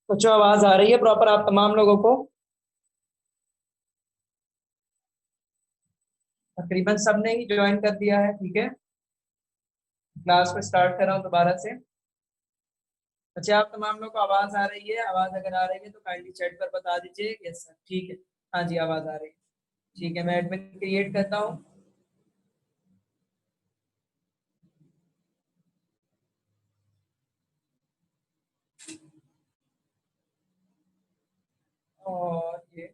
बच्चों आवाज आ रही है प्रॉपर आप तमाम लोगों को? तकरीबन सबने ही ज्वाइन कर दिया है। ठीक है, क्लास को स्टार्ट कर रहा हूँ दोबारा से। अच्छा, आप तमाम लोगों को आवाज आ रही है? आवाज अगर आ रही है तो काइंडली चैट पर बता दीजिए। यस सर, ठीक है। हाँ जी, आवाज आ रही है। ठीक है, मैं एडमिन क्रिएट करता हूँ। और ये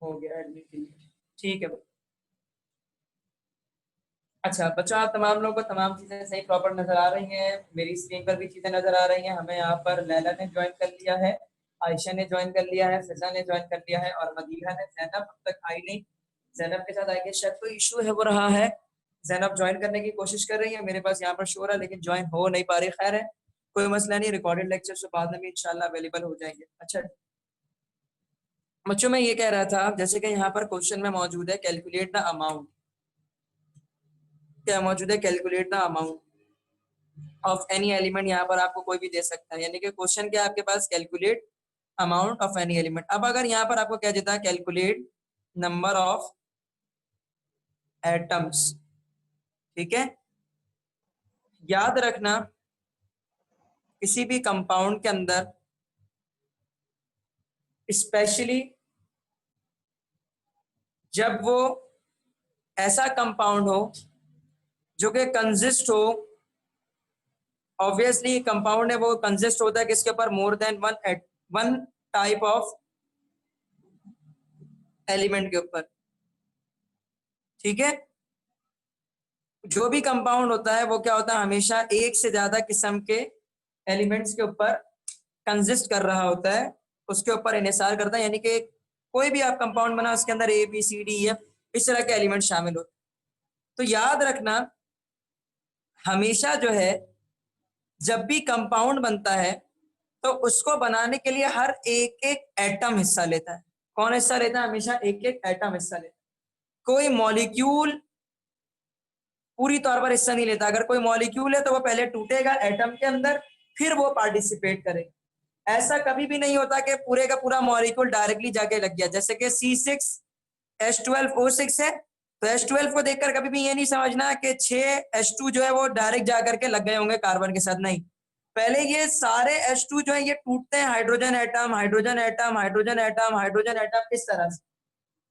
हो गया एडमिन क्रिएट। ठीक है। अच्छा बच्चों, आप तमाम लोगों को तमाम चीजें सही प्रॉपर नजर आ रही हैं? मेरी स्क्रीन पर भी चीजें नजर आ रही हैं? हमें यहाँ पर लैला ने ज्वाइन कर लिया है, आयशा ने ज्वाइन कर लिया है, फिजा ने ज्वाइन कर लिया है और मदीहा ने। जैनब अब तक आई नहीं। जैनब के साथ आएंगे, शायद कोई इशू है वो रहा है। जैनब ज्वाइन करने की कोशिश कर रही है, मेरे पास यहाँ पर शो रहा है लेकिन ज्वाइन हो नहीं पा रही। खैर है, कोई मसला नहीं, रिकॉर्डेड लेक्चर से बाद में भी इंशाल्लाह अवेलेबल हो जाएंगे। अच्छा बच्चों, मैं ये कह रहा था जैसे कि यहाँ पर क्वेश्चन में मौजूद है कैलकुलेट द अमाउंट। क्या मौजूद है? Calculate the amount of any element. यहाँ पर आपको कोई भी दे सकता है, यानी कि क्वेश्चन क्या है आपके पास? Calculate amount of any element. अब अगर यहाँ पर आपको क्या देता है? Calculate number of atoms. ठीक है, याद रखना किसी भी कंपाउंड के अंदर, स्पेशली जब वो ऐसा कंपाउंड हो जो कि कंसिस्ट हो, ऑब्वियसली कंपाउंड है वो कंसिस्ट होता है किसके ऊपर? More than one type of element के ऊपर। ठीक है, जो भी कंपाउंड होता है वो क्या होता है? हमेशा एक से ज्यादा किस्म के एलिमेंट्स के ऊपर कंसिस्ट कर रहा होता है, उसके ऊपर इन्हिसार करता है। यानी कि कोई भी आप कंपाउंड बना उसके अंदर A B C D F इस तरह के एलिमेंट शामिल होते हैं। तो याद रखना हमेशा जो है, जब भी कंपाउंड बनता है तो उसको बनाने के लिए हर एक एक एटम हिस्सा लेता है। कौन हिस्सा लेता है? हमेशा एक एक एटम हिस्सा लेता है। कोई मॉलिक्यूल पूरी तौर पर हिस्सा नहीं लेता। अगर कोई मॉलिक्यूल है तो वो पहले टूटेगा एटम के अंदर, फिर वो पार्टिसिपेट करेगा। ऐसा कभी भी नहीं होता कि पूरे का पूरा मॉलिक्यूल डायरेक्टली जाके लग गया। जैसे कि C6H12O6 है, तो H12 को देखकर कभी भी ये नहीं समझना कि 6H2 जो है वो डायरेक्ट जाकर के लग गए होंगे कार्बन के साथ। नहीं, पहले ये सारे H2 जो है ये टूटते हैं hydrogen atom hydrogen atom hydrogen atom hydrogen atom इस तरह से,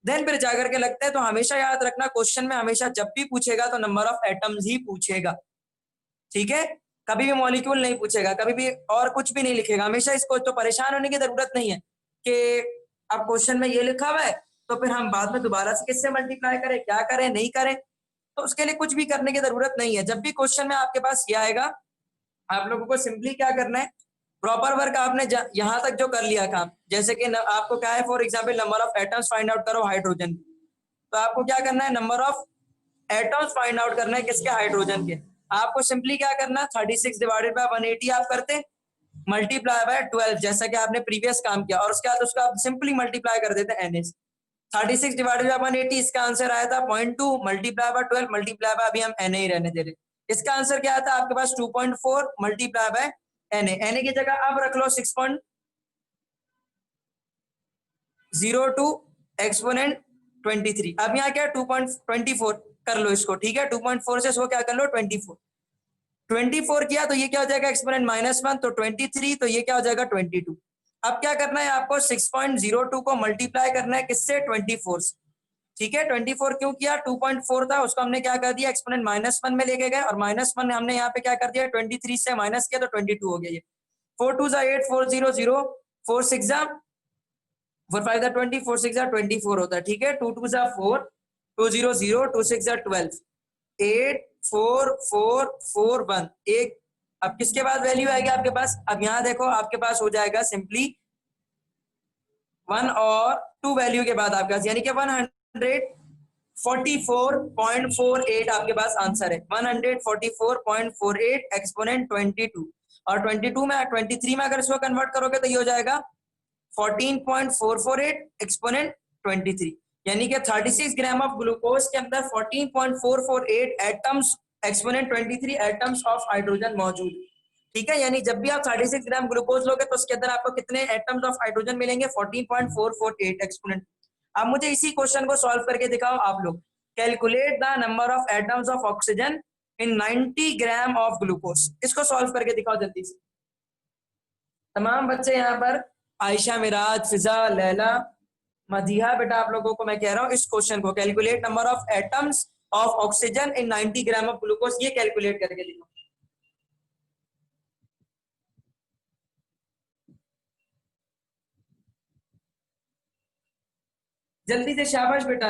देन फिर जाकर के लगते हैं। तो हमेशा याद रखना क्वेश्चन में हमेशा जब भी पूछेगा तो नंबर ऑफ एटम्स ही पूछेगा। ठीक है, कभी भी मॉलिक्यूल नहीं पूछेगा, कभी भी और कुछ भी नहीं लिखेगा हमेशा। इसको तो परेशान होने की जरूरत नहीं है कि अब क्वेश्चन में ये लिखा हुआ है तो फिर हम बाद में दोबारा से किससे मल्टीप्लाई करें, क्या करें, नहीं करें। तो उसके लिए कुछ भी करने की जरूरत नहीं है। जब भी क्वेश्चन में आपके पास ये आएगा, आप लोगों को सिंपली क्या करना है? प्रॉपर वर्क आपने यहाँ तक जो कर लिया काम, जैसे कि आपको क्या है, for example number of atoms find out करो हाइड्रोजन, तो आपको क्या करना है? Number of atoms find out करना है किसके? हाइड्रोजन के। आपको सिंपली क्या करना है? 36 डिवाइडेड बाय 180 आप करते, मल्टीप्लाई बाय 12 जैसा कि आपने प्रीवियस काम किया, और उसके बाद उसका आप सिंपली मल्टीप्लाई कर देते एन एस। 36 डिवाइडेड बाय 180, इसका आंसर आया था 0.2 मल्टीप्लाई बाय 12 मल्टीप्लाई बाय, अभी हम एन ही रहने दे रहे। इसका आंसर क्या आता है आपके पास? 2.4 मल्टीप्लाई बाय एन ए की जगह अब रख लो 6.02 एक्सपोनेंट 23। अब यहाँ क्या है? 2.24 कर लो इसको। ठीक है, 2.4 से इसको क्या कर लो? 24 किया तो ये क्या हो जाएगा? एक्सपोनेंट -1, तो 23, तो ये क्या हो जाएगा? 22। अब क्या करना है आपको? 6.02 को मल्टीप्लाई करना है किससे? 24 से। ठीक है, 24 क्यों किया? 2.4 था उसको हमने क्या कर दिया? एक्सपोनेंट -1 में लेके गए, और -1 हमने यहाँ पे क्या कर दिया? 23 से माइनस किया तो 22 हो गया। ये 4 2 8 4 0 0 4 6 4 5 20 4 6 24 होता है। ठीक है, 2 2 4 2 0 0 2 6 12 8 4 4 4 1 एक। अब किसके बाद वैल्यू आएगी आपके पास? अब यहाँ देखो आपके पास हो जाएगा सिंपली 1 और 2 वैल्यू के बाद आपके पास, यानी कि 144.48 आपके पास आंसर है। 144.48 एक्सपोनेंट 22, और 22 में 23 में अगर इसको कन्वर्ट करोगे तो ये हो जाएगा 14.448 एक्सपोनेंट 23, यानी कि 36 ग्राम ऑफ ग्लूकोज के अंदर 14.448 atoms exponent 23 atoms of hydrogen मौजूद। ठीक है, यानी जब भी आप 36 ग्राम ग्लूकोज लोगे तो उसके अंदर आपको कितने एटम्स ऑफ हाइड्रोजन मिलेंगे? 14.448 एक्सपोनेंट। अब मुझे इसी क्वेश्चन को सॉल्व करके दिखाओ आप लोग। Calculate the number of atoms of oxygen in 90 gram of glucose. इसको सॉल्व करके दिखाओ जल्दी से। तमाम बच्चे यहाँ पर, आयशा, मिराज, फिजा, लैला, मदीहा, बेटा आप लोगों को मैं कह रहा हूँ इस क्वेश्चन को, calculate number of atoms of oxygen in 90 gram of glucose, ये कैलकुलेट करके दिखाओ जल्दी से, शाबाश बेटा।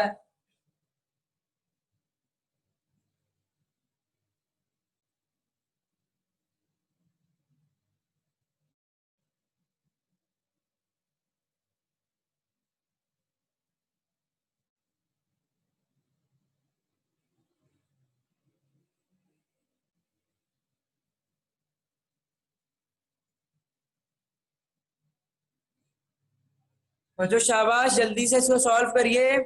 बच्चों शाबाश, जल्दी से इसको सॉल्व करिए।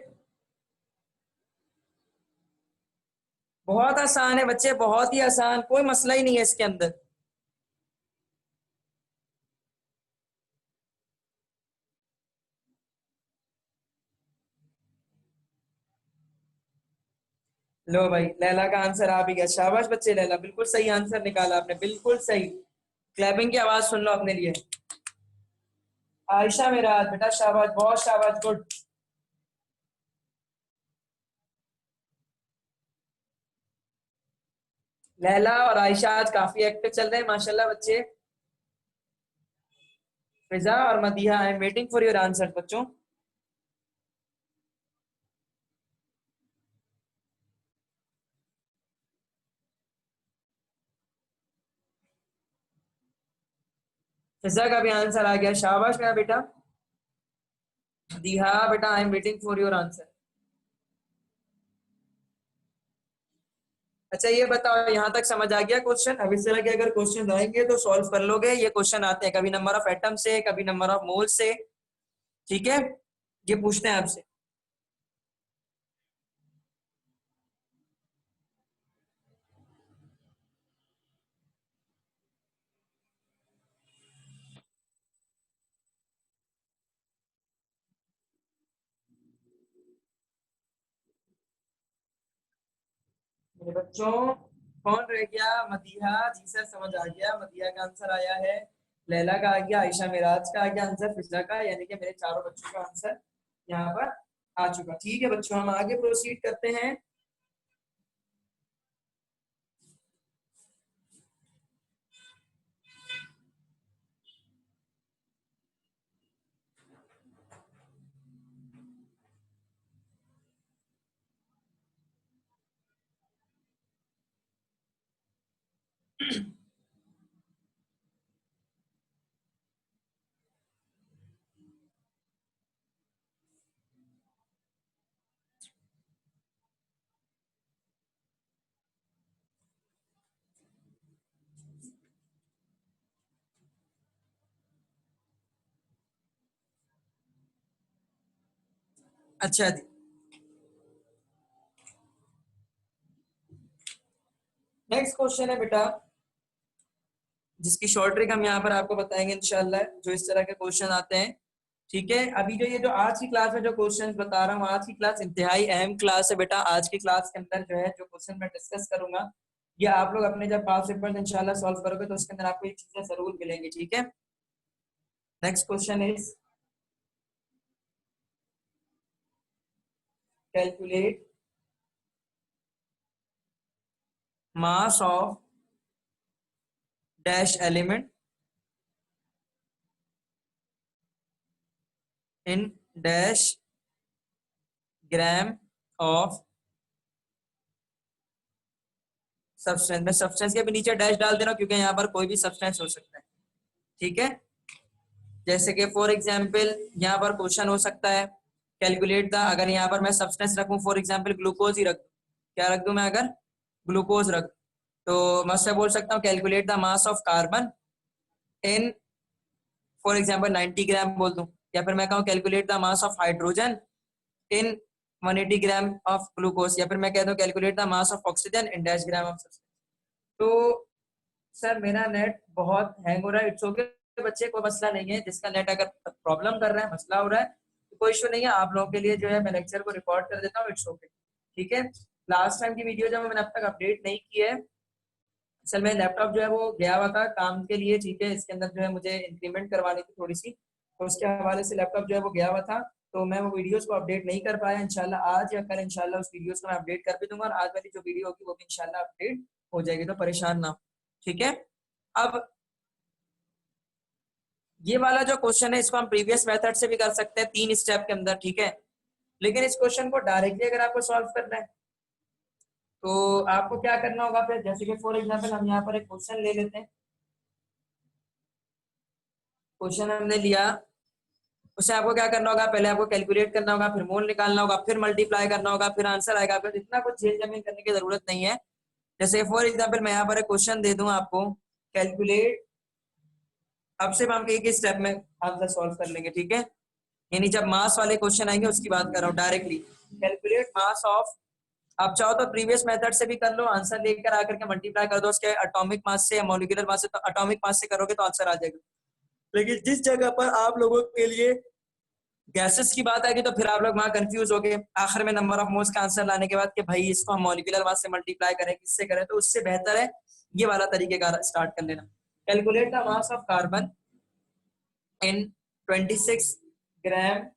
बहुत आसान है बच्चे, बहुत ही आसान, कोई मसला ही नहीं है इसके अंदर। लो भाई, लैला का आंसर आ भी गया, शाबाश बच्चे, लैला बिल्कुल सही आंसर निकाला आपने, बिल्कुल सही। क्लैपिंग की आवाज सुन लो अपने लिए। आयशा, मेरा बेटा शाबाश, बहुत शाबाश, गुड। लैला और आयशा आज काफी एक्टिव चल रहे हैं माशाल्लाह बच्चे। फिजा और Madiha, I am waiting for your answer बच्चों। फिजा का भी आंसर आ गया, शाबाश मेरा बेटा। मदीहा बेटा, I am waiting for your answer. अच्छा ये बताओ, यहाँ तक समझ आ गया क्वेश्चन? अब इस तरह के अगर क्वेश्चन आएंगे तो सॉल्व कर लोगे। ये क्वेश्चन आते हैं कभी नंबर ऑफ एटम से, कभी नंबर ऑफ मोल से, ठीक है, ये पूछते हैं आपसे। मेरे बच्चों, कौन रह गया? मदीहा जी, सर समझ आ गया, मदीहा का आंसर आया है, लैला का आ गया, आयशा मिराज का आ गया आंसर, फिजा का, यानी कि मेरे चारों बच्चों का आंसर यहाँ पर आ चुका। ठीक है बच्चों, हम आगे प्रोसीड करते हैं। अच्छा जी, नेक्स्ट क्वेश्चन है बेटा, जिसकी शॉर्ट ट्रिक हम यहाँ पर आपको बताएंगे इंशाल्लाह, जो इस तरह के क्वेश्चन आते हैं। ठीक है, अभी जो ये जो आज की क्लास में जो क्वेश्चन बता रहा हूँ, आज की क्लास इंतहाई अहम क्लास है बेटा। आज की क्लास के अंदर जो है जो क्वेश्चन मैं डिस्कस करूंगा, ये आप लोग अपने जब पास पेपर इंशाल्लाह सॉल्व करोगे तो उसके अंदर आपको ये चीजें जरूर मिलेंगी। ठीक है, next question is calculate mass of dash element in dash gram of substance. मैं सब्सटेंस के भी नीचे डैश डाल दे रहा हूँ क्योंकि यहाँ पर कोई भी सब्सटेंस हो सकता है। ठीक है, जैसे कि फॉर एग्जाम्पल यहाँ पर क्वेश्चन हो सकता है कैलकुलेट द, अगर यहाँ पर मैं सब्सटेंस रखूँ फॉर एग्जाम्पल ग्लूकोज ही रख दूँ, क्या रख दूँ मैं? अगर ग्लूकोज रख, तो मैं उससे बोल सकता हूँ calculate the mass of carbon in for example 90 ग्राम बोल दूँ, या फिर मैं कहूँ calculate the mass of hydrogen in 180 gram of glucose, या फिर मैं कहता हूँ calculate the mass of oxygen in dash gram of substance. तो सर मेरा नेट बहुत हैंग हो रहा है। इट्स ओके बच्चे, कोई मसला नहीं है। जिसका नेट अगर प्रॉब्लम कर रहा है, मसला हो रहा है, तो कोई इशू नहीं है। आप लोगों के लिए जो है मैं लेक्चर को रिकॉर्ड कर देता हूँ। इट्स ओके, ठीक है। लास्ट टाइम की वीडियो जब मैंने अब तक अपडेट नहीं की है, असल में लैपटॉप जो है वो गया हुआ था काम के लिए, ठीक है। इसके अंदर जो है मुझे इंक्रीमेंट करवानी थी थोड़ी सी, तो उसके हवाले से लैपटॉप जो है वो गया हुआ था, तो मैं वो वीडियोस को अपडेट नहीं कर पाया। इंशाल्लाह आज या कल इंशाल्लाह उस वीडियोस को मैं अपडेट कर भी दूंगा, और आज वाली जो वीडियो होगी वो भी इंशाल्लाह अपडेट हो जाएगी, तो परेशान ना हो, ठीक है। अब ये वाला जो क्वेश्चन है इसको हम प्रीवियस मेथड से भी कर सकते हैं 3 स्टेप के अंदर, ठीक है। लेकिन इस क्वेश्चन को डायरेक्टली अगर आपको सॉल्व करना है तो आपको क्या करना होगा फिर, जैसे कि फॉर एग्जांपल हम यहाँ पर एक क्वेश्चन ले लेते हैं। क्वेश्चन हमने लिया, उससे आपको क्या करना होगा, पहले आपको कैलकुलेट करना होगा, फिर मोल निकालना होगा, फिर मल्टीप्लाई करना होगा, फिर आंसर आएगा। फिर इतना कुछ झेल जमीन करने की जरूरत नहीं है। जैसे फॉर एग्जांपल मैं यहाँ पर एक क्वेश्चन दे दूं आपको, कैलकुलेट। अब सिर्फ हम एक ही स्टेप में आंसर सॉल्व कर लेंगे, ठीक है। यानी जब मास वाले क्वेश्चन आएंगे उसकी बात कर रहा हूँ डायरेक्टली। कैलकुलेट मास ऑफ, आप चाहो तो प्रीवियस मेथड से भी कर लो, आंसर लेकर आकर के मल्टीप्लाई कर दो उसके एटॉमिक मास से या मॉलिक्यूलर मास से, तो एटॉमिक मास से करोगे तो आंसर आ जाएगा। लेकिन जिस जगह पर आप लोगों के लिए गैसेस की बात आएगी तो फिर आप लोग वहां कंफ्यूज हो गए आखिर में नंबर ऑफ मोल्स का आंसर लाने के बाद कि भाई इसको हम मॉलिक्यूलर मास से मल्टीप्लाई करें, किससे करें। तो उससे बेहतर है ये वाला तरीकेकार स्टार्ट कर लेना। Calculate the mass of carbon in 26 gram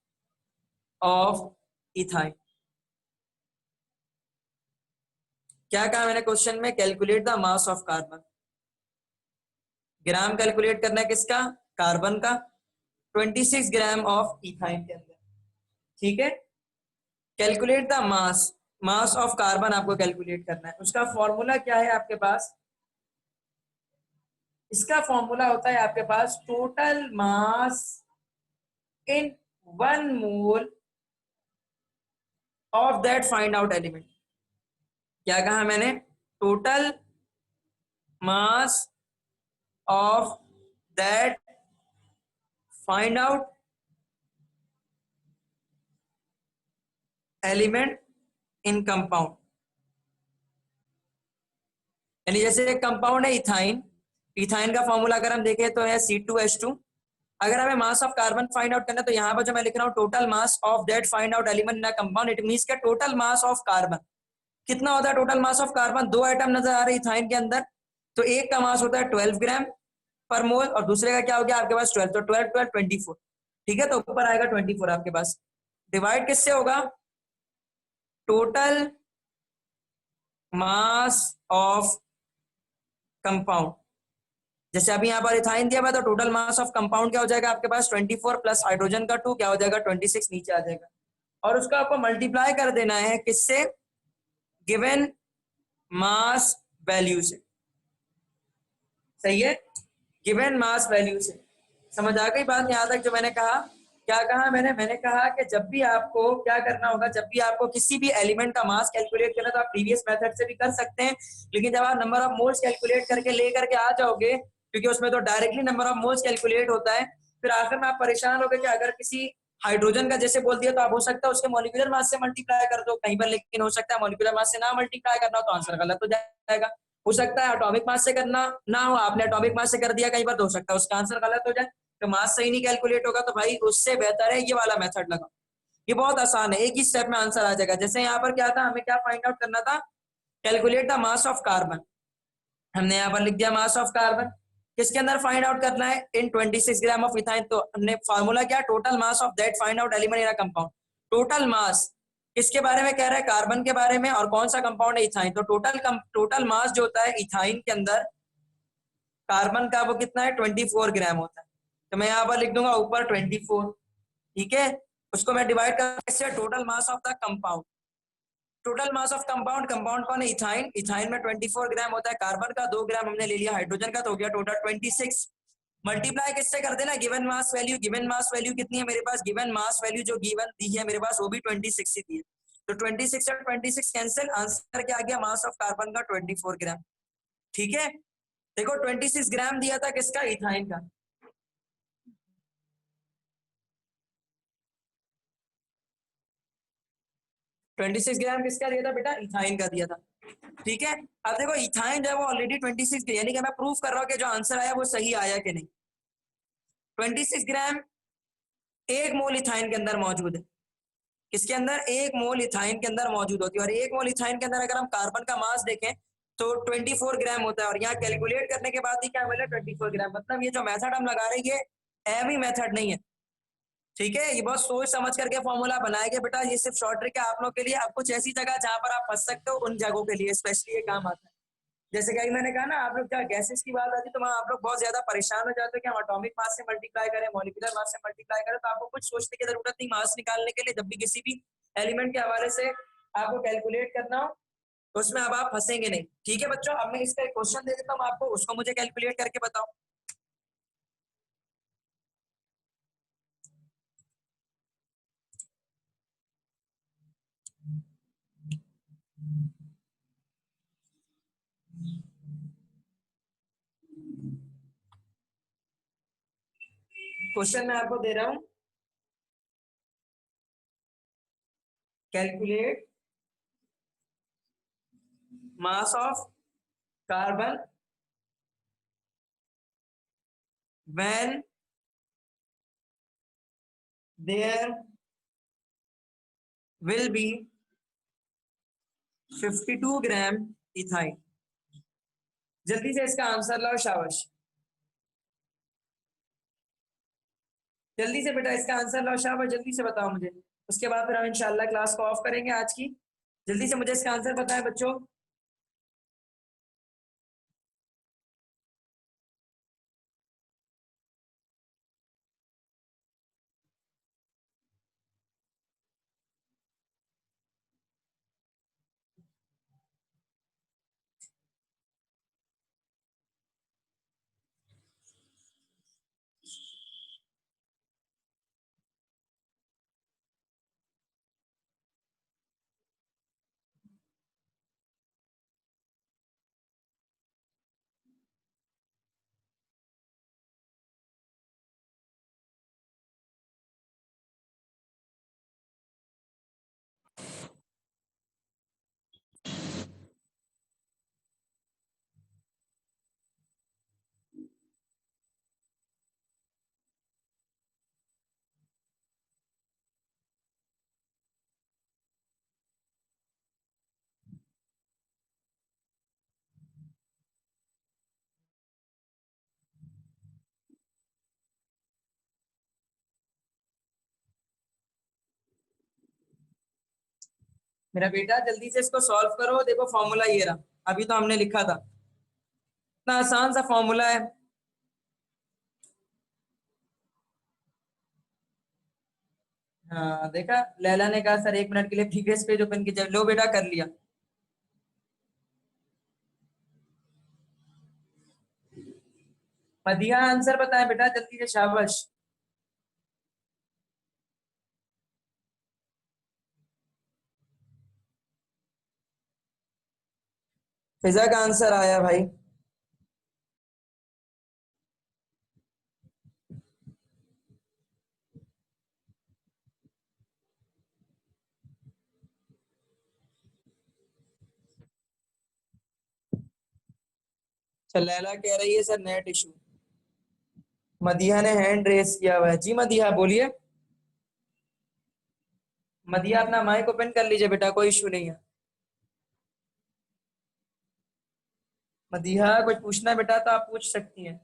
of ethyne. क्या कहा मैंने क्वेश्चन में, calculate the mass of carbon. Gram calculate करना है किसका, कार्बन का, 26 ग्राम ऑफ इथाइन के अंदर, ठीक है। Calculate the mass, mass of carbon आपको कैलकुलेट करना है। उसका फॉर्मूला क्या है आपके पास, इसका फॉर्मूला होता है आपके पास total mass in 1 mole of that find out element. क्या कहा मैंने, total mass of that find out element in compound. यानी जैसे एक कंपाउंड है इथाइन, इथाइन का फॉर्मूला अगर हम देखें तो है C2H2। अगर हमें mass of carbon find out करना है तो यहाँ पर जो मैं लिख रहा हूँ total mass of that find out element in a compound, it means का टोटल मास ऑफ कार्बन कितना होता है। Total mass of carbon, 2 item नजर आ रहे हैं इथाइन के अंदर, तो एक का मास होता है 12 ग्राम पर मोल और दूसरे का क्या हो गया आपके पास 12, तो 12 12 24, ठीक है। तो ऊपर आएगा 24 आपके पास। डिवाइड किससे होगा, टोटल मास ऑफ कंपाउंड। जैसे अभी यहाँ पर इथाइन दिया हुआ तो टोटल मास ऑफ कंपाउंड क्या हो जाएगा आपके पास 24 प्लस हाइड्रोजन का 2 क्या हो जाएगा 26 नीचे आ जाएगा। और उसका आपको मल्टीप्लाई कर देना है किससे, गिवन मास वैल्यू से, सही है, गिवन मास वैल्यू से। समझ आ गई बात यहाँ तक जो मैंने कहा। क्या कहा मैंने कहा कि जब भी आपको क्या करना होगा, जब भी आपको किसी भी एलिमेंट का मास कैलकुलेट करना तो आप प्रीवियस मेथड से भी कर सकते हैं, लेकिन जब आप नंबर ऑफ मोल्स कैलकुलेट करके लेकर के आ जाओगे, क्योंकि उसमें तो directly number of moles calculate होता है, फिर आखिर में आप परेशान हो गए कि अगर किसी हाइड्रोजन का जैसे बोल दिया तो आप हो सकता है उसके मॉलिक्यूलर मास से मल्टीप्लाई कर दो कहीं पर, लेकिन हो सकता है मॉलिक्यूलर मास से ना मल्टीप्लाई करना हो तो आंसर गलत हो जाएगा। हो सकता है एटॉमिक मास से करना ना हो, आपने एटॉमिक मास से कर दिया कहीं पर, तो हो सकता है उसका आंसर गलत हो जाए, तो मास सही नहीं कैलकुलेट होगा। तो भाई उससे बेहतर है ये वाला मेथड लगा, ये बहुत आसान है, एक ही स्टेप में आंसर आ जाएगा। जैसे यहाँ पर क्या था, हमें क्या फाइंड आउट करना था, calculate the mass of carbon. हमने यहाँ पर लिख दिया मास ऑफ कार्बन, किसके अंदर फाइंड आउट करना है, इन 26 ग्राम ऑफ इथाइन। तो हमने फार्मूला क्या, total mass of that find out element in a compound. Total mass किसके बारे में कह रहा है, कार्बन के बारे में, और कौन सा कंपाउंड है, इथाइन। तो टोटल मास जो होता है इथाइन के अंदर कार्बन का वो कितना है 24 ग्राम होता है। तो मैं यहाँ पर लिख दूंगा ऊपर 24, ठीक है। उसको मैं डिवाइड कर total mass of the compound, total mass of compound, compound कौन है इथाइन, इथाइन में 24 ग्राम होता है, कार्बन का 2 ग्राम हमने ले लिया, हाइड्रोजन का तो हो गया टोटल 26। मल्टीप्लाई किससे कर देना, given mass value. Given mass value कितनी है मेरे पास, गिवन मास वैल्यू जो गिवन दी है मेरे पास वो भी 26 ही दी है, तो 26 और 26 कैंसिल, आंसर क्या आ गया, मास ऑफ कार्बन का 24 ग्राम, ठीक है। देखो 26 ग्राम दिया था किसका, इथाइन का। 26 ग्राम किसका दिया था बेटा, इथाइन का दिया था। ठीक है। अब देखो इथाइन जो है वो ऑलरेडी 26, यानी कि मैं प्रूफ कर रहा हूँ कि जो आंसर आया वो सही आया कि नहीं। 26 ग्राम एक मोल इथाइन के अंदर मौजूद है। किसके अंदर? एक मोल इथाइन के अंदर मौजूद होती है। और एक मोल इथाइन के अंदर अगर हम कार्बन का मास देखें तो 24 ग्राम होता है। और यहाँ कैलकुलेट करने के बाद ही क्या मिला? 24 ग्राम। मतलब ये जो मेथड हम लगा रहे हैं ये एवी मेथड नहीं है। ठीक है, ये बहुत सोच समझ करके फॉर्मूला बनाया गया बेटा। ये सिर्फ शॉर्ट ट्रिक है आप लोग के लिए। आप कुछ ऐसी जगह जहां पर आप फंस सकते हो उन जगहों के लिए स्पेशली ये काम आता है। जैसे कि मैंने कहा ना, आप लोग क्या गैसेस की बात आती है तो वहां आप लोग बहुत ज्यादा परेशान हो जाते हो कि हम एटॉमिक मास से मल्टीप्लाई करें, मॉलिक्यूलर मास से मल्टीप्लाई करें। तो आपको कुछ सोचने की जरूरत नहीं मास निकालने के लिए। जब भी किसी भी एलिमेंट के हवाले से आपको कैलकुलेट करना हो तो उसमें अब आप फंसेंगे नहीं। ठीक है बच्चों, अब मैं इसका एक क्वेश्चन दे देता हूँ आपको, उसको मुझे कैलकुलेट करके बताओ। क्वेश्चन मैं आपको दे रहा हूँ, calculate mass of carbon when there will be 52 gram ethyne. जल्दी से इसका आंसर लाओ, शाबाश। जल्दी से बेटा इसका आंसर लाओ, शाबाश, जल्दी से बताओ मुझे। उसके बाद फिर हम इंशाल्लाह क्लास को ऑफ करेंगे आज की। जल्दी से मुझे इसका आंसर बताएं बच्चों। मेरा बेटा जल्दी से इसको सॉल्व करो। देखो फॉर्मूला ये रहा, अभी तो हमने लिखा था। इतना आसान सा फॉर्मूला है। हाँ देखा, लैला ने कहा सर 1 मिनट के लिए प्रीवियस पेज ओपन कीजिए। लो बेटा कर लिया। मदिया आंसर बताएं बेटा जल्दी से, शाबाश। फिजा का आंसर आया भाई। अच्छा, लैला कह रही है सर नेट इशू। मदिया ने हैंड रेस किया हुआ है। जी मदिया बोलिए। मदिया अपना माइक ओपन कर लीजिए बेटा, कोई इशू नहीं है। मदिया कुछ पूछना है बेटा तो आप पूछ सकती हैं।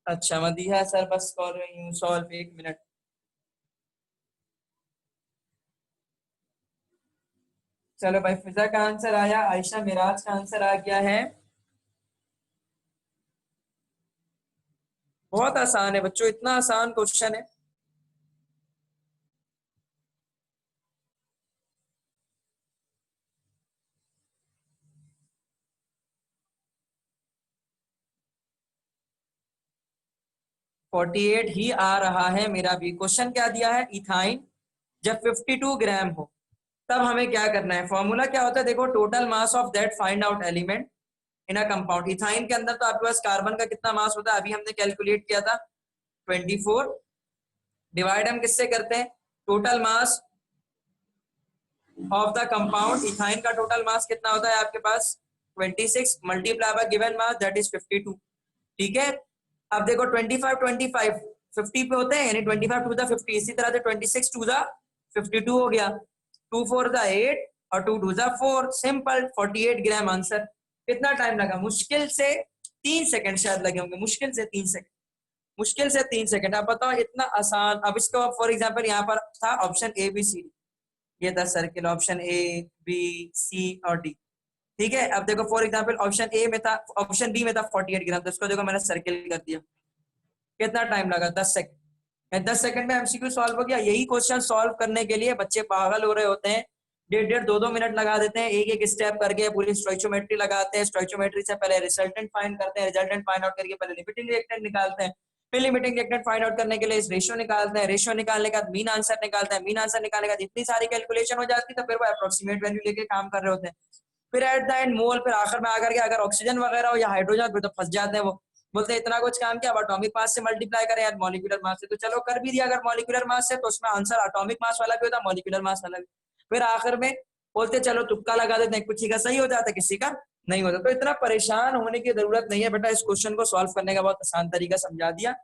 अच्छा मदिया सर बस कर रही हूँ सॉल्व, 1 मिनट। चलो भाई, फिजा का आंसर आया, आयशा मिराज का आंसर आ गया है। बहुत आसान है बच्चों, इतना आसान क्वेश्चन है। फोर्टी एट ही आ रहा है मेरा भी। क्वेश्चन क्या दिया है? इथाइन जब 52 ग्राम हो तब हमें क्या करना है? फॉर्मूला क्या होता है? देखो, total mass of that find out element in a compound. Ethyne के अंदर तो आपके पास कार्बन का कितना मास होता है, अभी हमने कैलकुलेट किया था 24। डिवाइड हम किससे करते हैं, total mass of the compound. Ethyne का टोटल मास कितना होता है आपके पास 26 multiply by given mass that is 52। ठीक है, अब देखो 25 25 50 पे होते हैं, यानी 25 टू द 50, इसी तरह से 26 टू द 52 हो गया, 2 4 द 8 और 2 2 द 4, सिंपल 48 ग्राम आंसर। कितना टाइम लगा, मुश्किल से 3 सेकंड शायद लगे होंगे, मुश्किल से 3 सेकंड, मुश्किल से 3 सेकंड। आप बताओ इतना आसान। अब इसको फॉर एग्जांपल यहाँ पर था ऑप्शन ए बी सी, ये था circle, option A B C और डी। ठीक है, अब देखो फॉर एग्जांपल ऑप्शन ए में था, ऑप्शन बी में था 48 ग्राम, तो इसको देखो मैंने सर्किल कर दिया, कितना टाइम लगा 10 सेकंड। 10 सेकंड में एमसीक्यू सॉल्व हो गया। यही क्वेश्चन सॉल्व करने के लिए बच्चे पागल हो रहे होते हैं, 1.5 2 मिनट लगा देते हैं, एक एक स्टेप करके पूरी स्टोइचोमेट्री लगाते हैं, स्टोइचोमेट्री से पहले रिजल्टेंट फाइंड करते हैं, रिजल्टेंट फाइंड आउट करके पहले लिमिटिंग रिएक्टेंट निकालते हैं, फिर लिमिटिंग रिएक्टेंट फाइंड आउट करने के लिए रेशियो निकालते हैं, रेशियो निकालने के बाद मीन आंसर निकालते हैं, मीन आंसर निकालने के बाद इतनी सारी कैलकुलेशन हो जाती है, तो फिर वो अप्रोक्सीमेट वैल्यू लेके काम कर रहे होते हैं। फिर एट द एंड मोल, फिर आखिर में आकर के अगर ऑक्सीजन वगैरह हो या हाइड्रोजन, फिर तो फंस जाते हैं। वो बोलते हैं इतना कुछ काम किया, अब एटॉमिक मास से मल्टीप्लाई करें यार मॉलिक्यूलर मास से, तो चलो कर भी दिया। अगर मॉलिक्यूलर मास से तो उसमें आंसर एटॉमिक मास वाला भी होता, मॉलिक्यूलर मास वाला भी। फिर आखिर में बोलते चलो तुक्का लगा देते हैं, किसी का सही हो जाता है किसी का नहीं होता। तो इतना परेशान होने की जरूरत नहीं है बेटा, इस क्वेश्चन को सॉल्व करने का बहुत आसान तरीका समझा दिया,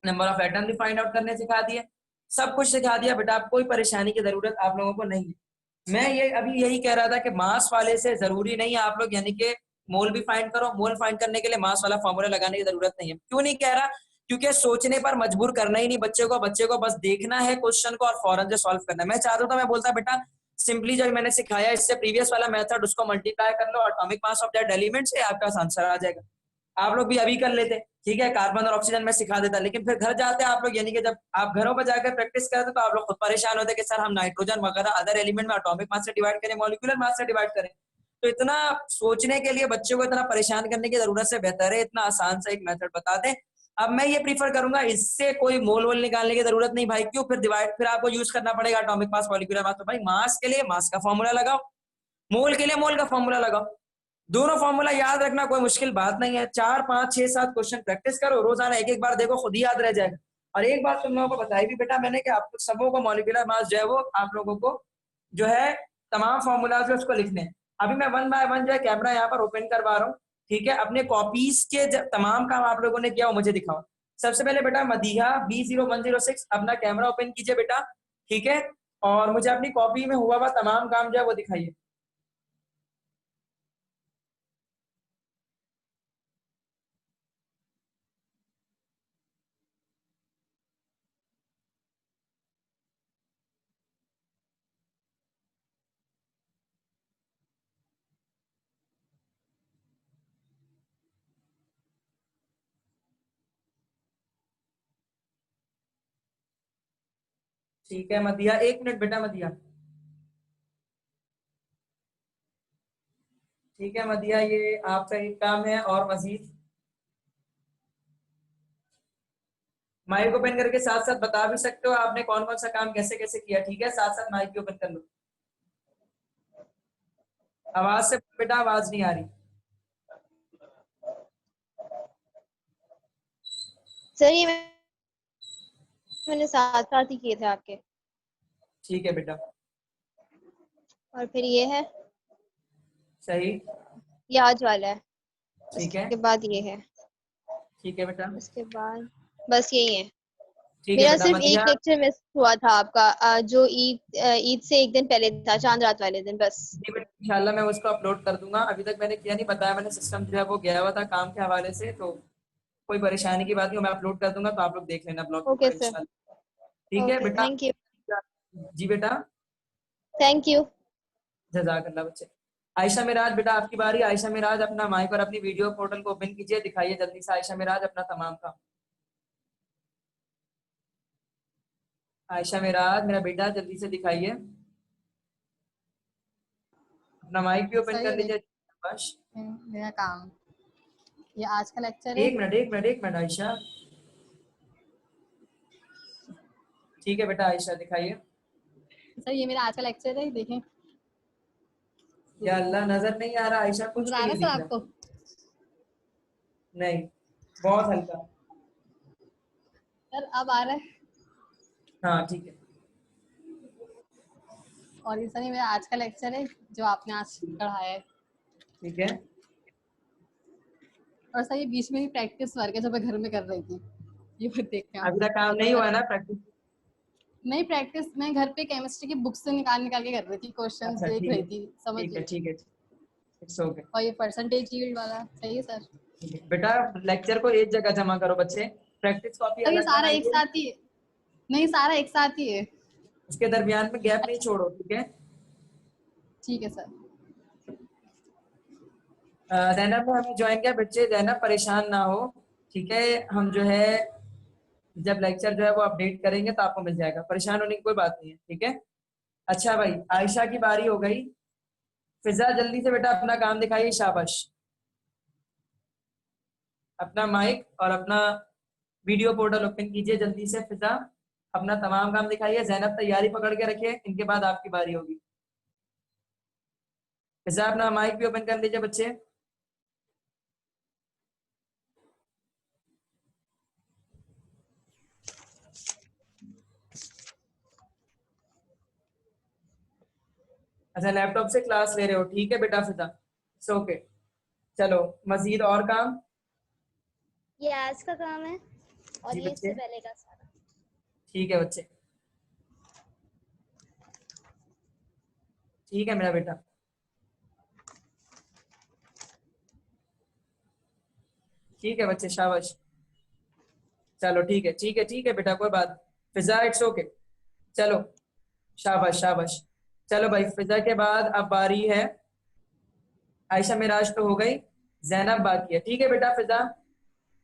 नंबर ऑफ एटम भी फाइंड आउट करने सिखा दिए, सब कुछ सिखा दिया बेटा, आप कोई परेशानी की जरूरत आप लोगों को नहीं है। मैं ये अभी यही कह रहा था कि मास वाले से जरूरी नहीं है आप लोग यानी कि मोल भी फाइंड करो, मोल फाइंड करने के लिए मास वाला फॉर्मूला लगाने की जरूरत नहीं है। क्यों नहीं कह रहा, क्योंकि सोचने पर मजबूर करना ही नहीं बच्चे को बस देखना है क्वेश्चन को और फौरन से सॉल्व करना है। मैं चाहता था, मैं बोलता बेटा सिंपली जो मैंने सिखाया इससे प्रीवियस वाला मेथड उसको मल्टीप्लाई कर लो atomic mass of that element से, आपका आंसर आ जाएगा। आप लोग भी अभी कर लेते, ठीक है, कार्बन और ऑक्सीजन में सिखा देता, लेकिन फिर घर जाते आप लोग यानी कि जब आप घरों पर जाकर प्रैक्टिस करते तो आप लोग खुद परेशान होते कि सर हम नाइट्रोजन वगैरह अदर एलिमेंट में एटॉमिक मास से डिवाइड करें, मॉलिक्यूलर मास से डिवाइड करें। तो इतना सोचने के लिए बच्चों को इतना परेशान करने की जरूरत से बेहतर है इतना आसान सा एक मेथड बता दें। अब मैं ये प्रीफर करूंगा, इससे कोई मोल वोल निकालने की जरूरत नहीं भाई, क्यों फिर डिवाइड फिर आपको यूज करना पड़ेगा एटॉमिक मास मॉलिक्यूलर मास। तो भाई मास के लिए मास का फॉर्मूला लगाओ, मोल के लिए मोल का फॉर्मूला लगाओ, दोनों फॉर्मूला याद रखना कोई मुश्किल बात नहीं है। 4 5 6 7 क्वेश्चन प्रैक्टिस करो रोजाना, एक एक बार देखो खुद ही याद रह जाएगा। और एक बात तुम लोगों को बताई भी बेटा मैंने कि आप सबों को मॉलिक्यूलर मास जो है वो आप लोगों को जो है तमाम फॉर्मूला जो उसको लिखने हैं। अभी मैं 1 बाय 1 जो है कैमरा यहाँ पर ओपन करवा रहा हूँ, ठीक है, अपने कॉपीज के तमाम काम आप लोगों ने किया वो मुझे दिखाओ। सबसे पहले बेटा मदीहा B0106 अपना कैमरा ओपन कीजिए बेटा, ठीक है, और मुझे अपनी कॉपी में हुआ तमाम काम जो है वो दिखाइए। ठीक है मदिया, 1 मिनट बेटा मदिया। ठीक है मदिया, ये आपका एक काम है और मजीद माइक ओपन करके साथ साथ बता भी सकते हो आपने कौन कौन सा काम कैसे कैसे किया, ठीक है, साथ साथ माइक भी ओपन कर लो। आवाज से बेटा आवाज नहीं आ रही। सर ये मैंने साथ साथ ही किए थे आपके। ठीक है बेटा, और फिर ये है, सही, ये आज वाला है, ठीक है, उसके बाद ये है, ठीक है बेटा, उसके बाद बस यही है। ठीक है मेरा बेटा सिर्फ एक मदिया। लेक्चर मिस हुआ था आपका, जो ईद से एक दिन पहले था, चांद रात वाले दिन, बस। जी बेटा इंशाल्लाह मैं उसको अपलोड कर दूंगा, अभी तक मैंने किया नहीं, बताया मैंने सिस्टम जो है वो गया हुआ था काम के हवाले से, तो कोई परेशानी की बात नहीं, मैं अपलोड कर दूंगा तो आप लोग देख लेना ब्लॉग के ओके ऊपर सर। इंशाल्लाह। ठीक है ओके, बेटा, थैंक यू। जी बेटा, थैंक यू। जजाकल्ला बच्चे। आयशा मिराज बेटा आपकी बारी, आयशा मिराज अपना माइक और अपनी वीडियो पोर्टल को ओपन कीजिए, दिखाइए जल्दी से आयशा मिराज अपना तमाम काम। आयशा मिराज मेरा बेटा जल्दी से दिखाइए, अपना माइक भी ओपन सही कर है, लीजिए बस। मेरा काम ये आज का लेक्चर है। 1 मिनट आयशा, ठीक है बेटा आयशा दिखाइए। सर ये मेरा आज का लेक्चर है, देखें। या अल्लाह नजर नहीं आ रहा आयशा, कुछ नजर भी आ रहा नहीं है दिख सर रहा। आपको? नहीं, बहुत हल्का। सर अब आ रहा है। हाँ ठीक है। और ये सर ये मेरा आज का लेक्चर है जो आपने आज पढ़ाया है। ठीक है, और सर ये बीच में ही प्रैक्टिस वर्क है जो मैं घर में कर रही थी, ये मत देखना आप। अभी तक काम नहीं हुआ ना प्रैक्टिस? नहीं, प्रैक्टिस मैं घर पे केमिस्ट्री की बुक से निकाल निकाल के कर रही थी, क्वेश्चंस अच्छा देख ठीक रही है, थी, समझ ठीक है, गई। ठीक है, इट्स ओके। और ये परसेंटेज यील्ड वाला सही है सर? बेटा लेक्चर को एक जगह जमा करो बच्चे, प्रैक्टिस कॉपी सर ये अलग सारा एक बनाइए, साथ ही है। नहीं, सारा एक साथ ही है। उसके दरमियान में गैप नहीं अच्छा छोड़ो, ठीक है? ठीक है सर। जैनब ने हमें ज्वाइन किया, बच्चे जैनब परेशान ना हो, ठीक है? हम जो है जब लेक्चर जो है वो अपडेट करेंगे तो आपको मिल जाएगा, परेशान होने की कोई बात नहीं है, ठीक है? अच्छा भाई, आयशा की बारी हो गई। फिजा जल्दी से बेटा अपना काम दिखाइए, शाबाश। अपना माइक और अपना वीडियो पोर्टल ओपन कीजिए जल्दी से। फिजा अपना तमाम काम दिखाइए। जैनब तैयारी पकड़ के रखिए, इनके बाद आपकी बारी होगी। फिजा अपना माइक भी ओपन कर लीजिए बच्चे। अच्छा, लैपटॉप से क्लास ले रहे हो, ठीक है बेटा फिजा, इट्स ओके। चलो मजीद और काम। ये आज का काम है और जी ये बच्चे, इससे पहले का सारा। ठीक है बच्चे, ठीक है मेरा बेटा। ठीक है बच्चे, शाबाश। चलो ठीक है, ठीक है, ठीक है बेटा, कोई बात। फिजा इट्स ओके। चलो शाबाश, शाबाश। चलो भाई, फिजा के बाद अब बारी है आयशा मिराज, तो हो गई, जैनब बाकी है, ठीक है बेटा? फिजा,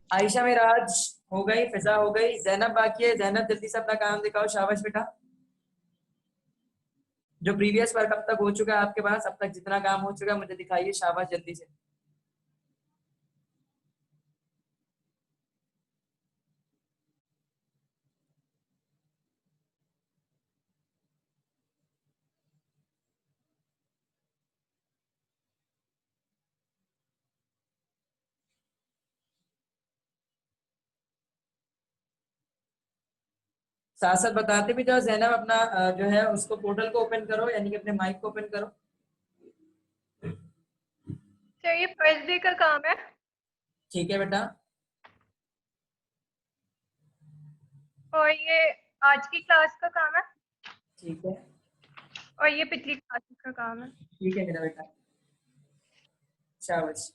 आयशा मिराज हो गई, फिजा हो गई, जैनब बाकी है। जैनब जल्दी से अपना काम दिखाओ, शाबाश बेटा। जो प्रीवियस वर्क अब तक हो चुका है आपके पास, अब तक जितना काम हो चुका है मुझे दिखाइए, शाबाश, जल्दी से। साथ साथ बताते भी जाओ। जैनब अपना जो है उसको पोर्टल को ओपन करो, यानी कि अपने माइक को ओपन करो। सर ये फर्स्ट डे का काम है ठीक है बेटा, और ये आज की क्लास का काम है ठीक है, और ये पिछली क्लास का काम है। ठीक है मेरा बेटा, शाबाश।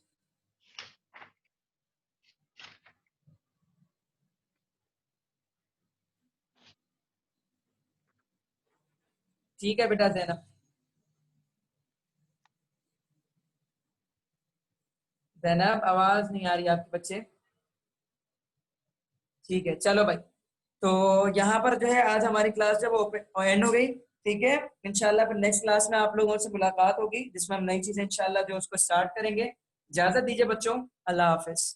ठीक है बेटा जैनब। जैनब आवाज नहीं आ रही आपके बच्चे। ठीक है, चलो भाई, तो यहाँ पर जो है आज हमारी क्लास जब ओपन एंड हो गई, ठीक है? इंशाल्लाह फिर नेक्स्ट क्लास में आप लोगों से मुलाकात होगी, जिसमें हम नई चीजें इंशाल्लाह जो उसको स्टार्ट करेंगे। इजाजत दीजिए बच्चों, अल्लाह हाफिज।